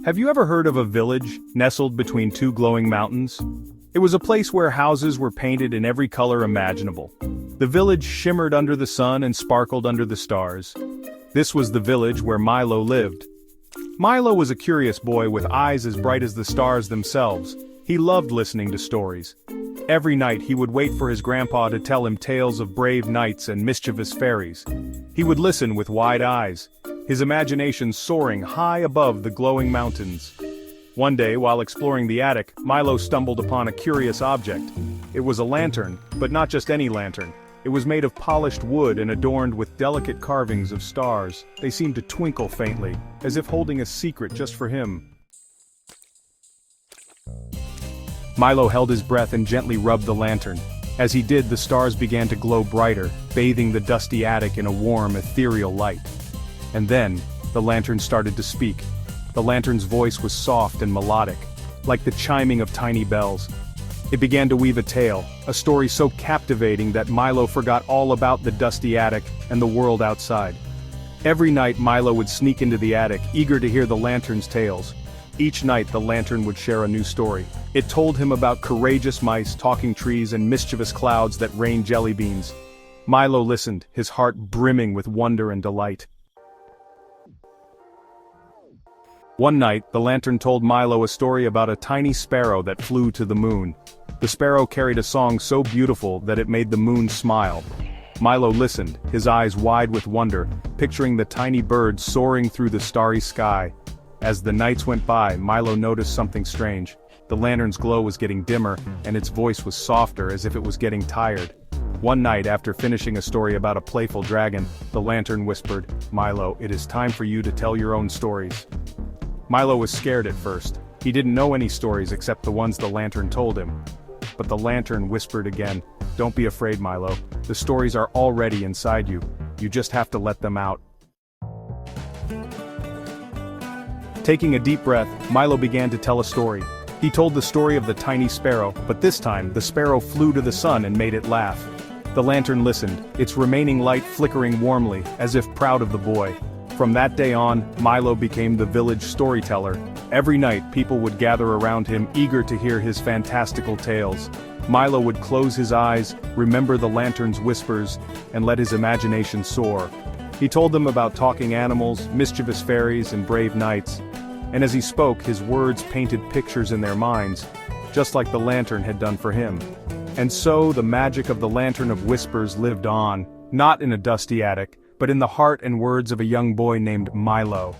Have you ever heard of a village nestled between two glowing mountains? It was a place where houses were painted in every color imaginable. The village shimmered under the sun and sparkled under the stars. This was the village where Milo lived. Milo was a curious boy with eyes as bright as the stars themselves. He loved listening to stories. Every night he would wait for his grandpa to tell him tales of brave knights and mischievous fairies. He would listen with wide eyes, his imagination soaring high above the glowing mountains. One day, while exploring the attic, Milo stumbled upon a curious object. It was a lantern, but not just any lantern. It was made of polished wood and adorned with delicate carvings of stars. They seemed to twinkle faintly, as if holding a secret just for him. Milo held his breath and gently rubbed the lantern. As he did, the stars began to glow brighter, bathing the dusty attic in a warm, ethereal light. And then, the lantern started to speak. The lantern's voice was soft and melodic, like the chiming of tiny bells. It began to weave a tale, a story so captivating that Milo forgot all about the dusty attic and the world outside. Every night Milo would sneak into the attic, eager to hear the lantern's tales. Each night the lantern would share a new story. It told him about courageous mice, talking trees, and mischievous clouds that rained jelly beans. Milo listened, his heart brimming with wonder and delight. One night, the lantern told Milo a story about a tiny sparrow that flew to the moon. The sparrow carried a song so beautiful that it made the moon smile. Milo listened, his eyes wide with wonder, picturing the tiny bird soaring through the starry sky. As the nights went by, Milo noticed something strange. The lantern's glow was getting dimmer, and its voice was softer, as if it was getting tired. One night, after finishing a story about a playful dragon, the lantern whispered, "Milo, it is time for you to tell your own stories." Milo was scared at first. He didn't know any stories except the ones the lantern told him. But the lantern whispered again, "Don't be afraid, Milo. The stories are already inside you. You just have to let them out." Taking a deep breath, Milo began to tell a story. He told the story of the tiny sparrow, but this time, the sparrow flew to the sun and made it laugh. The lantern listened, its remaining light flickering warmly, as if proud of the boy. From that day on, Milo became the village storyteller. Every night, people would gather around him, eager to hear his fantastical tales. Milo would close his eyes, remember the lantern's whispers, and let his imagination soar. He told them about talking animals, mischievous fairies, and brave knights. And as he spoke, his words painted pictures in their minds, just like the lantern had done for him. And so the magic of the Lantern of Whispers lived on, not in a dusty attic, but in the heart and words of a young boy named Milo.